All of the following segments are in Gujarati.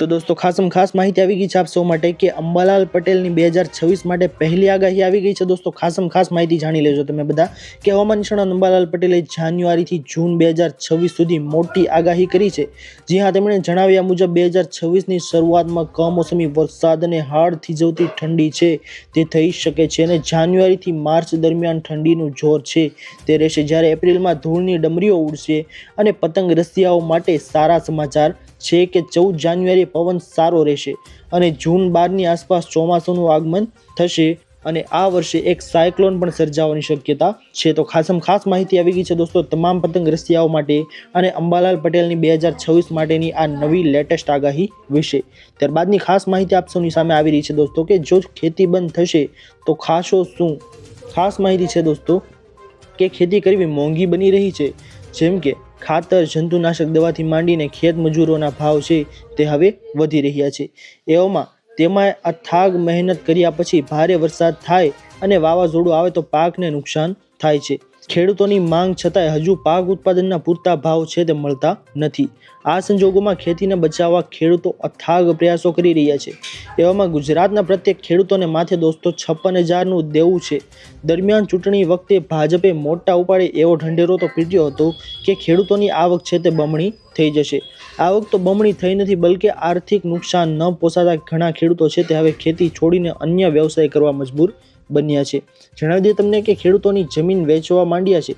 તો દોસ્તો ખાસ માહિતી આવી ગઈ છે આપ સૌ માટે કે અંબાલાલ પટેલની 2026 માટે પહેલી આગાહી આવી ગઈ છે। દોસ્તો ખાસ માહિતી જાણી લેજો તમે બધા કે હવામાન નિષ્ણાત અંબાલાલ પટેલે જાન્યુઆરીથી જૂન 2026 સુધી મોટી આગાહી કરી છે। જી હા, તેમણે જણાવ્યા મુજબ 2026ની શરૂઆતમાં કમોસમી વરસાદ અને હાડ થીજવતી ઠંડી છે તે થઈ શકે છે અને જાન્યુઆરીથી માર્ચ દરમિયાન ઠંડીનું જોર છે તે રહેશે, જ્યારે એપ્રિલમાં ધૂળની ડમરીઓ ઉડશે અને પતંગ રસિયાઓ માટે સારા સમાચાર છે કે 14 જાન્યુઆરી પવન સારો રહેશે અને જૂન 12ની આસપાસ ચોમાસાનું આગમન થશે અને આ વર્ષે એક સાયક્લોન પણ સર્જાવાની શક્યતા છે। તો ખાસ માહિતી આવી ગઈ છે દોસ્તો તમામ પતંગ રસિયાઓ માટે અને અંબાલાલ પટેલની 2026 માટેની આ નવી લેટેસ્ટ આગાહી વિશે। ત્યારબાદની ખાસ માહિતી આપ સૌની સામે આવી રહી છે દોસ્તો કે જો ખેતી બંધ થશે તો ખાશો શું। ખાસ માહિતી છે દોસ્તો કે ખેતી કરવી મોંઘી બની રહી છે, જેમ કે ખાતર, જંતુનાશક દવાથી માંડીને ખેત મજૂરોના ભાવ છે તે હવે વધી રહ્યા છે। એવામાં તેમાં અથાગ મહેનત કર્યા પછી ભારે વરસાદ થાય અને વાવાઝોડું આવે તો પાકને નુકસાન થાય છે। ખેડૂતોની માંગ છતાંય હજુ પાક ઉત્પાદનના પૂરતા ભાવ છે તે મળતા નથી। આ સંજોગોમાં ખેતીને બચાવવા ખેડૂતો અથાગ પ્રયાસો કરી રહ્યા છે। એવામાં ગુજરાતના પ્રત્યેક ખેડૂતોને માથે દોસ્તો 56,000નું દેવું છે। દરમિયાન ચૂંટણી વખતે ભાજપે મોટા ઉપાડે એવો ઢંઢેરો તો પીટ્યો હતો કે ખેડૂતોની આવક છે તે બમણી થઈ જશે। આવક તો બમણી થઈ નથી, બલકે આર્થિક નુકસાન ન પોસાતા ઘણા ખેડૂતો છે તે હવે ખેતી છોડીને અન્ય વ્યવસાય કરવા મજબૂર બન્યા છે। જણાવી દઈએ તમને કે ખેડૂતોની જમીન વેચવા માંડ્યા છે।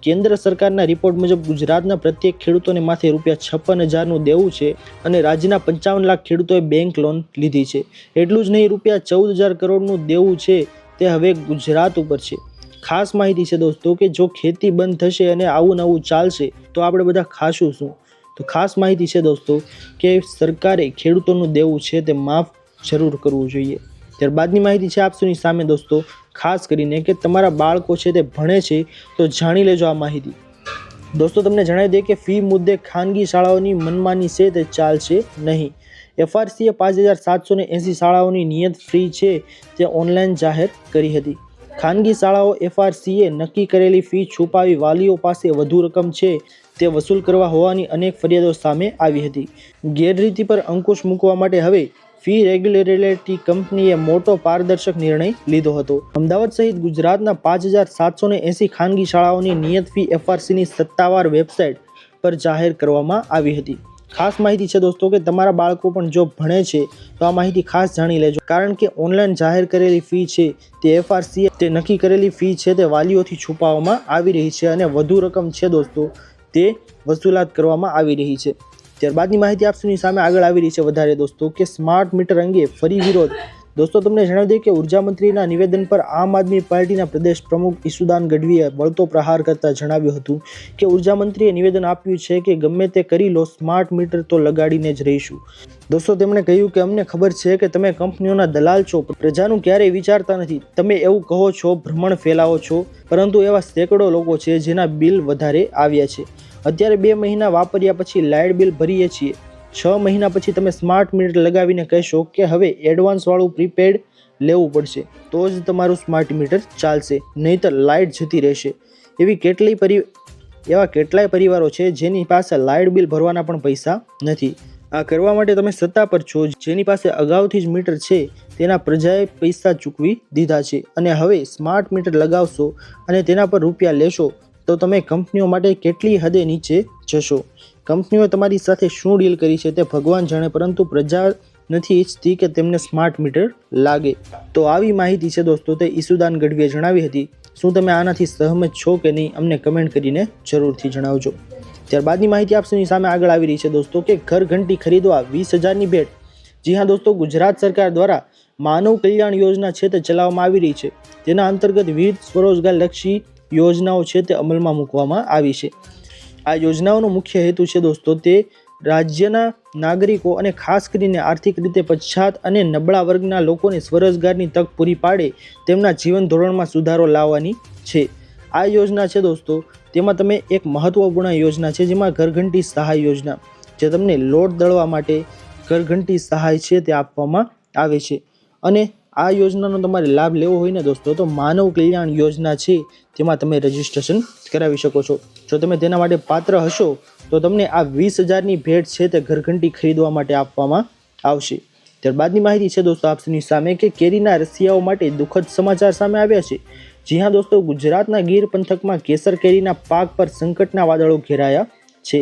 કેન્દ્ર સરકારના રિપોર્ટ મુજબ ગુજરાતના પ્રત્યેક ખેડૂતોને માથે ₹56,000નું દેવું છે અને રાજ્યના 55 લાખ ખેડૂતોએ બેંક લોન લીધી છે। એટલું જ નહીં, ₹14,000 કરોડનું દેવું છે તે હવે ગુજરાત ઉપર છે। ખાસ માહિતી છે દોસ્તો કે જો ખેતી બંધ થશે અને આવું નવું ચાલશે તો આપણે બધા ખાશું શું। તો ખાસ માહિતી છે દોસ્તો કે સરકારે ખેડૂતોનું દેવું છે તે માફ જરૂર કરવું જોઈએ। ત્યારબાદની માહિતી છે આપસોની સામે દોસ્તો, ખાસ કરીને કે તમારા બાળકો છે તે ભણે છે તો જાણી લેજો આ માહિતી। દોસ્તો તમને જણાવી દે કે ફી મુદ્દે ખાનગી શાળાઓની મનમાની છે તે ચાલશે નહીં। FRCએ 5,780 શાળાઓની નિયત ફી છે તે ઓનલાઈન જાહેર કરી હતી। ખાનગી શાળાઓ FRCએ નક્કી કરેલી ફી છુપાવી વાલીઓ પાસે વધુ રકમ છે તે વસૂલ કરવા હોવાની અનેક ફરિયાદો સામે આવી હતી। ગેરરીતિ પર અંકુશ મૂકવા માટે હવે ફી રેગ્યુલેટરી કંપનીએ મોટો પારદર્શક નિર્ણય લીધો હતો। અમદાવાદ સહિત ગુજરાતના 5,780 ખાનગી શાળાઓની નિયત ફી FRCની સત્તાવાર વેબસાઇટ પર જાહેર કરવામાં આવી હતી। ખાસ માહિતી છે દોસ્તો કે તમારા બાળકો પણ જો ભણે છે તો આ માહિતી ખાસ જાણી લેજો, કારણ કે ઓનલાઈન જાહેર કરેલી ફી છે તે FRCએ તે નક્કી કરેલી ફી છે તે વાલીઓથી છુપાવવામાં આવી રહી છે અને વધુ રકમ છે દોસ્તો તે વસૂલાત કરવામાં આવી રહી છે। ત્યારબાદની માહિતી આપસોની સામે આગળ આવી રહી છે વધારે દોસ્તો કે સ્માર્ટ મીટર અંગે ફરી વિરોધ। દોસ્તો તમને જણાવી દઈએ કે ઉર્જા મંત્રીના નિવેદન પર આમ આદમી પાર્ટીના પ્રદેશ પ્રમુખ ઈસુદાન ગઢવીએ બળતો પ્રહાર કરતા જણાવ્યું હતું કે ઉર્જા મંત્રીએ નિવેદન આપ્યું છે કે ગમે તે કરી લો, સ્માર્ટ મીટર તો લગાડીને જ રહીશું। દોસ્તો તેમણે કહ્યું કે અમને ખબર છે કે તમે કંપનીઓના દલાલ છો, પ્રજાનું ક્યારેય વિચારતા નથી। તમે એવું કહો છો, ભ્રમણ ફેલાવો છો, પરંતુ એવા સેંકડો લોકો છે જેના બિલ વધારે આવ્યા છે। અત્યારે 2 મહિના વાપર્યા પછી લાઇટ બિલ ભરીએ છીએ, 6 મહિના પછી તમે સ્માર્ટ મીટર લગાવીને કહેશો કે હવે એડવાન્સ વાળું પ્રીપેડ લેવું પડશે તો જ તમારું સ્માર્ટ મીટર ચાલશે, નહીંતર લાઇટ જતી રહેશે। એવા કેટલાય પરિવારો છે જેની પાસે લાઇટ બિલ ભરવાના પણ પૈસા નથી। આ કરવા માટે તમે સત્તા પર છો, જેની પાસે અગાઉથી જ મીટર છે તેના પ્રજાએ પૈસા ચૂકવી દીધા છે અને હવે સ્માર્ટ મીટર લગાવશો અને તેના પર રૂપિયા લેશો તો તમે કંપનીઓ માટે કેટલી હદે નીચે જશો। કંપનીઓ તમારી સાથે શું ડીલ કરી છે તે ભગવાન જાણે, પરંતુ પ્રજા નથી ઈચ્છતી કે તેમને સ્માર્ટ મીટર લાગે। તો આવી માહિતી છે દોસ્તો તે ઈસુદાન ગઢવીએ જણાવી હતી। શું તમે આનાથી સહમત છો કે નહીં, અમને કમેન્ટ કરીને જરૂરથી જણાવજો। ત્યારબાદની માહિતી આપસોની સામે આગળ આવી રહી છે દોસ્તો કે ઘર ઘંટી ખરીદવા 20,000ની ભેટ। જી હા દોસ્તો, ગુજરાત સરકાર દ્વારા માનવ કલ્યાણ યોજના છે તે ચલાવવામાં આવી રહી છે। તેના અંતર્ગત વિવિધ સ્વરોજગાર લક્ષી યોજનાઓ છે તે અમલમાં મૂકવામાં આવી છે। આ યોજનાઓનો મુખ્ય હેતુ છે દોસ્તો તે રાજ્યના નાગરિકો અને ખાસ કરીને આર્થિક રીતે પછાત અને નબળા વર્ગના લોકોને સ્વરોજગારની તક પૂરી પાડે તેમના જીવન ધોરણમાં સુધારો લાવવાની છે। આ યોજના છે દોસ્તો તેમાં તમે એક મહત્વપૂર્ણ યોજના છે જેમાં ઘરઘંટી સહાય યોજના, જે તમને લોટ દળવા માટે ઘરઘંટી સહાય છે તે આપવામાં આવે છે અને આ યોજનાનો તમારે લાભ લેવો હોય ને દોસ્તો તો માનવ કલ્યાણ યોજના છે તેમાં તમે રજીસ્ટ્રેશન કરાવી શકો છો। જો તમે તેના માટે પાત્ર હશો તો તમને આ 20,000ની ભેટ છે તે ઘરઘંટી ખરીદવા માટે આપવામાં આવશે। ત્યારબાદની માહિતી છે દોસ્તો આપની સામે કે કેરીના રસિયાઓ માટે દુઃખદ સમાચાર સામે આવ્યા છે। જી હા દોસ્તો, ગુજરાતના ગીર પંથકમાં કેસર કેરીના પાક પર સંકટના વાદળો ઘેરાયા છે।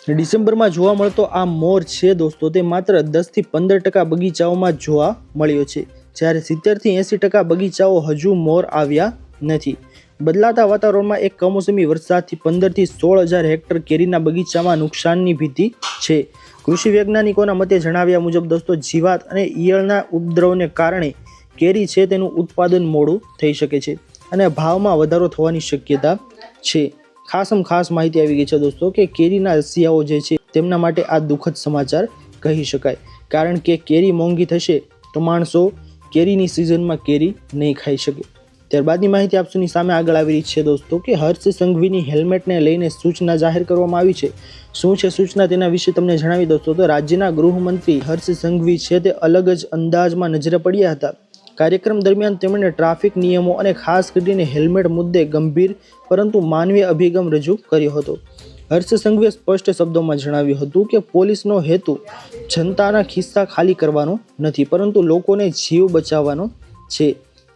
ડિસેમ્બરમાં જોવા મળતો આ મોર છે દોસ્તો, તે માત્ર 10 થી 15% બગીચાઓમાં જોવા મળ્યો છે, જ્યારે 70 થી 80% બગીચાઓ હજુ મોર આવ્યા નથી। બદલાતા વાતાવરણમાં એક કમોસમી વરસાદથી 15 થી 16,000 હેક્ટર કેરીના બગીચામાં નુકસાનની ભીતિ છે। કૃષિ વૈજ્ઞાનિકોના મતે જણાવ્યા મુજબ દોસ્તો, જીવાત અને ઈયળના ઉપદ્રવને કારણે કેરી છે તેનું ઉત્પાદન મોડું થઈ શકે છે અને ભાવમાં વધારો થવાની શક્યતા છે। ખાસ માહિતી આવી ગઈ છે દોસ્તો કે કેરીના રસિયાઓ જે છે તેમના માટે આ દુઃખદ સમાચાર કહી શકાય, કારણ કે કેરી મોંઘી થશે તો માણસો કેરીની સિઝનમાં કેરી નહીં ખાઈ શકે। ત્યારબાદની માહિતી આપની સામે આગળ આવી રહી છે દોસ્તો કે હર્ષ સંઘવીની હેલ્મેટને લઈને સૂચના જાહેર કરવામાં આવી છે। શું છે સૂચના, તેના વિશે તમને જણાવી દોસ્તો તો રાજ્યના ગૃહમંત્રી હર્ષ સંઘવી છે તે અલગ જ અંદાજમાં નજરે પડ્યા હતા। કાર્યક્રમ દરમિયાન તેમણે ટ્રાફિક નિયમો અને ખાસ કરીને હેલ્મેટ મુદ્દે ગંભીર પરંતુ માનવીય અભિગમ રજૂ કર્યો હતો। હર્ષ સંઘવીએ સ્પષ્ટ શબ્દોમાં જણાવ્યું હતું કે પોલીસનો હેતુ જનતાના ખિસ્સા ખાલી કરવાનો નથી, પરંતુ લોકોને જીવ બચાવવાનો છે।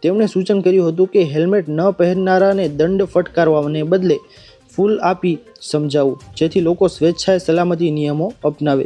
તેમણે સૂચન કર્યું હતું કે હેલ્મેટ ન પહેરનારાને દંડ ફટકારવાને બદલે ફૂલ આપી સમજાવવું, જેથી લોકો સ્વેચ્છાએ સલામતી નિયમો અપનાવે।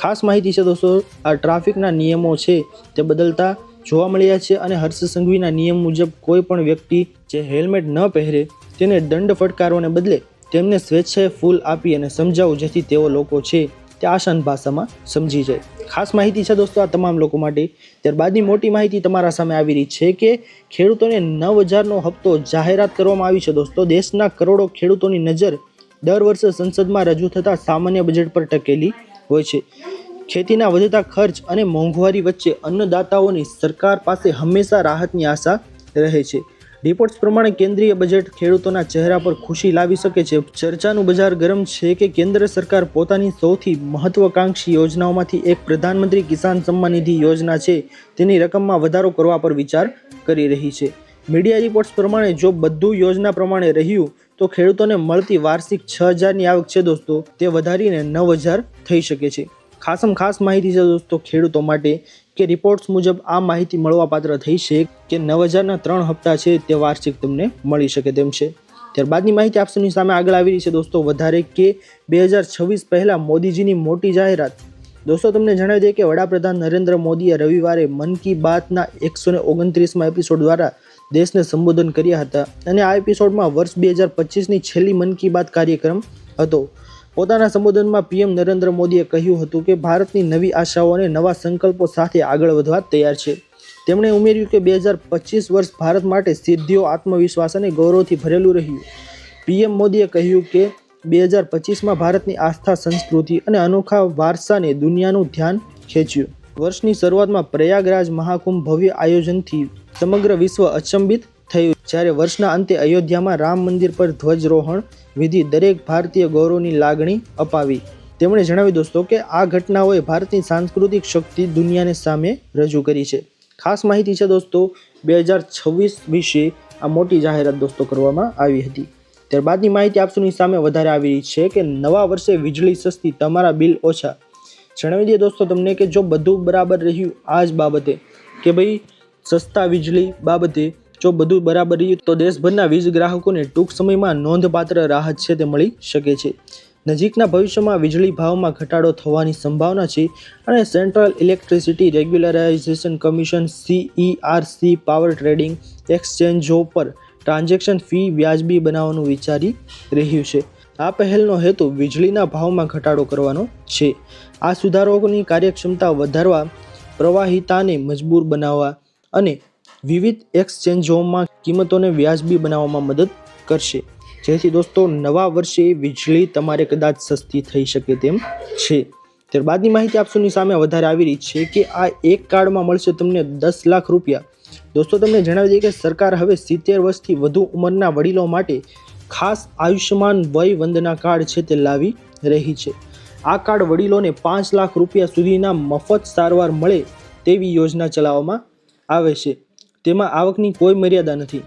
ખાસ માહિતી છે દોસ્તો, આ ટ્રાફિકના નિયમો છે તે બદલતા જોવા મળ્યા છે અને હર્ષ સંઘવીના નિયમ મુજબ કોઈ પણ વ્યક્તિ જે હેલ્મેટ ન પહેરે તેને દંડ ફટકારવાને બદલે તેમને સ્વેચ્છાએ ફૂલ આપી અને સમજાવવું, જેથી તેઓ લોકો છે તે આસાન ભાષામાં સમજી જાય। ખાસ માહિતી છે દોસ્તો આ તમામ લોકો માટે। ત્યારબાદની મોટી માહિતી તમારા સામે આવી રહી છે કે ખેડૂતોને 9,000નો હપ્તો જાહેરાત કરવામાં આવી છે દોસ્તો। દેશના કરોડો ખેડૂતોની નજર દર વર્ષે સંસદમાં રજૂ થતા સામાન્ય બજેટ પર ટકેલી હોય છે। ખેતીના વધતા ખર્ચ અને મોંઘવારી વચ્ચે અન્નદાતાઓની સરકાર પાસે હંમેશા રાહતની આશા રહે છે। રિપોર્ટ્સ પ્રમાણે કેન્દ્રીય બજેટ ખેડૂતોના ચહેરા પર ખુશી લાવી શકે છે। ચર્ચાનું બજાર ગરમ છે કે કેન્દ્ર સરકાર પોતાની સૌથી મહત્વાકાંક્ષી યોજનાઓમાંથી એક પ્રધાનમંત્રી કિસાન સન્માન નિધિ યોજના છે તેની રકમમાં વધારો કરવા પર વિચાર કરી રહી છે। મીડિયા રિપોર્ટ્સ પ્રમાણે જો બધું યોજના પ્રમાણે રહ્યું તો ખેડૂતોને મળતી વાર્ષિક 6,000ની આવક છે દોસ્તો તે વધારીને 9,000 થઈ શકે છે। ખાસ માહિતી છે દોસ્તો ખેડૂતો માટે કે રિપોર્ટ્સ મુજબ આ માહિતી મળવા પાત્ર થઈ છે કે 9,000ના 3 હપ્તા છે તે વાર્ષિક તમને મળી શકે તેમ છે। ત્યારબાદની માહિતી આપની સામે આગળ આવી રહી છે દોસ્તો વધારે કે 2026 પહેલા મોદીજીની મોટી જાહેરાત। દોસ્તો તમને જણાવી દઈએ કે વડાપ્રધાન નરેન્દ્ર મોદીએ રવિવારે મન કી બાતના 129મા એપિસોડ દ્વારા દેશને સંબોધન કર્યા હતા અને આ એપિસોડમાં વર્ષ 2025ની છેલ્લી મન કી બાત કાર્યક્રમ હતો। પોતાના સંબોધનમાં પીએમ નરેન્દ્ર મોદીએ કહ્યું હતું કે ભારતની નવી આશાઓ અને નવા સંકલ્પો સાથે આગળ વધવા તૈયાર છે। તેમણે ઉમેર્યું કે 2025 વર્ષ ભારત માટે સિદ્ધિઓ, આત્મવિશ્વાસ અને ગૌરવથી ભરેલું રહ્યું। પીએમ મોદીએ કહ્યું કે 2025માં ભારતની આસ્થા, સંસ્કૃતિ અને અનોખા વારસાને દુનિયાનું ધ્યાન ખેંચ્યું। વર્ષની શરૂઆતમાં પ્રયાગરાજ મહાકુંભ ભવ્ય આયોજનથી સમગ્ર વિશ્વ અચંબિત થયું, જ્યારે વર્ષના અંતે અયોધ્યામાં રામ મંદિર પર ધ્વજરોહણ વિધિ દરેક ભારતીય ગૌરવની લાગણી અપાવી। તેમણે જણાવ્યું દોસ્તો કે આ ઘટનાઓએ ભારતની સાંસ્કૃતિક શક્તિ દુનિયાને સામે રજૂ કરી છે। ખાસ માહિતી છે દોસ્તો 2026 વિશે આ મોટી જાહેરાત દોસ્તો કરવામાં આવી હતી। ત્યારબાદની માહિતી આપની સામે વધારે આવી રહી છે કે નવા વર્ષે વીજળી સસ્તી, તમારા બિલ ઓછા। જણાવી દઈએ દોસ્તો તમને કે જો બધું બરાબર રહ્યું આ જ બાબતે કે ભાઈ સસ્તા વીજળી બાબતે જો બધું બરાબર રહ્યું તો દેશભરના વીજ ગ્રાહકોને ટૂંક સમયમાં નોંધપાત્ર રાહત છે તે મળી શકે છે। નજીકના ભવિષ્યમાં વીજળી ભાવમાં ઘટાડો થવાની સંભાવના છે અને central electricity regularization commission CERC power trading એક્સચેન્જો પર ટ્રાન્ઝેક્શન ફી વ્યાજબી બનાવવાનું વિચારી રહ્યું છે। આ પહેલનો હેતુ વીજળીના ભાવમાં ઘટાડો કરવાનો છે। આ સુધારાઓની કાર્યક્ષમતા વધારવા, પ્રવાહિતાને મજબૂર બનાવવા અને વિવિધ એક્સચેન્જોમાં કિંમતોને વ્યાજબી બનાવવામાં મદદ કરશે, જેથી દોસ્તો નવા વર્ષે વીજળી તમારે કદાચ સસ્તી થઈ શકે તેમ છે। ત્યારબાદની માહિતી આપની સામે વધારે આવી રહી છે કે આ એક કાર્ડમાં મળશે તમને 10 લાખ રૂપિયા। દોસ્તો તમને જણાવી દઈએ કે સરકાર હવે 70 વર્ષથી વધુ ઉંમરના વડીલો માટે ખાસ આયુષ્યમાન વય વંદના કાર્ડ છે તે લાવી રહી છે। આ કાર્ડ વડીલોને 5 લાખ રૂપિયા સુધીના મફત સારવાર મળે તેવી યોજના ચલાવવામાં આવે છે। તેમાં આવકની કોઈ મર્યાદા નથી।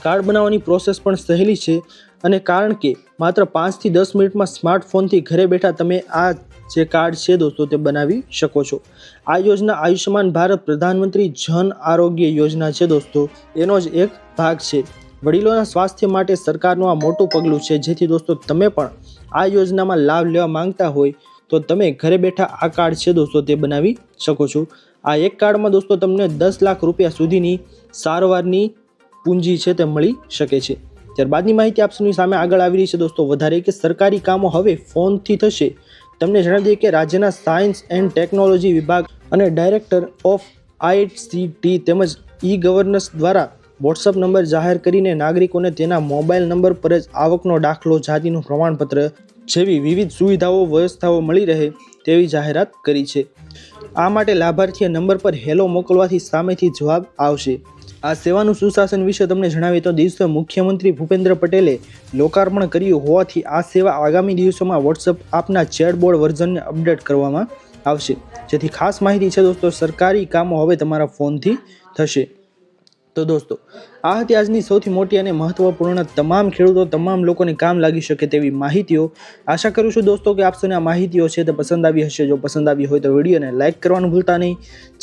કાર્ડ બનાવવાની પ્રોસેસ પણ સહેલી છે અને કારણ કે માત્ર 5 થી 10 મિનિટમાં સ્માર્ટફોનથી ઘરે બેઠા તમે આ જે કાર્ડ છે દોસ્તો તે બનાવી શકો છો। આ યોજના આયુષ્યમાન ભારત પ્રધાનમંત્રી જન આરોગ્ય યોજના છે દોસ્તો, એનો જ એક ભાગ છે। વડીલોના સ્વાસ્થ્ય માટે સરકારનું આ મોટું પગલું છે, જેથી દોસ્તો તમે પણ આ યોજનામાં લાભ લેવા માંગતા હોય તો તમે ઘરે બેઠા આ કાર્ડ છે દોસ્તો તે બનાવી શકો છો। આ એક કાર્ડમાં દોસ્તો તમને 10 લાખ રૂપિયા સુધીની સારવારની પૂંજી છે તે મળી શકે છે। ત્યારબાદની માહિતી આપ સૌની સામે આગળ આવી રહી છે દોસ્તો વધારે કે સરકારી કામો હવે ફોનથી થશે। તમને જણાવી દઈએ કે રાજ્યના સાયન્સ એન્ડ ટેકનોલોજી વિભાગ અને ડાયરેક્ટર ઓફ ICT તેમજ ઈ ગવર્નન્સ દ્વારા વોટ્સઅપ નંબર જાહેર કરીને નાગરિકોને તેના મોબાઈલ નંબર પર જ આવકનો દાખલો, જાતિનું પ્રમાણપત્ર જેવી વિવિધ સુવિધાઓ વ્યવસ્થાઓ મળી રહે તેવી જાહેરાત કરી છે। આ માટે લાભાર્થીએ નંબર પર હેલો મોકલવાથી સામેથી જવાબ આવશે। આ સેવાનું સુશાસન વિશે તમને જણાવીએ તો દિવસે મુખ્યમંત્રી ભૂપેન્દ્ર પટેલે લોકાર્પણ કર્યું હોવાથી આ સેવા આગામી દિવસોમાં વોટ્સઅપ આપના ચેટબોર્ડ વર્ઝનને અપડેટ કરવામાં આવશે, જેથી ખાસ માહિતી છે દોસ્તો સરકારી કામો હવે તમારા ફોનથી થશે। તો દોસ્તો આ હતી આજની સૌથી મોટી અને મહત્વપૂર્ણ તમામ ખેડૂતો, તમામ લોકોને કામ લાગી શકે તેવી માહિતીઓ। આશા કરું છું દોસ્તો કે આપ સૌને આ માહિતીઓ છે તે પસંદ આવી હશે। જો પસંદ આવી હોય તો વિડીયોને લાઇક કરવાનું ભૂલતા નહીં।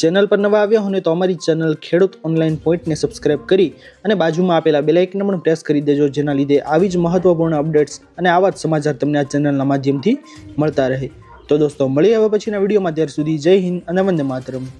ચેનલ પર નવા આવ્યા હોય તો અમારી ચેનલ ખેડૂત ઓનલાઈન પોઈન્ટને સબસ્ક્રાઇબ કરી અને બાજુમાં આપેલા બેલ આઇકનને પણ પ્રેસ કરી દેજો, જેના લીધે આવી જ મહત્વપૂર્ણ અપડેટ્સ અને આવા જ સમાચાર તમને આ ચેનલના માધ્યમથી મળતા રહે। તો દોસ્તો મળીએ હવે પછીના વિડીયોમાં, ત્યાર સુધી જય હિન્દ અને વંદે માતરમ।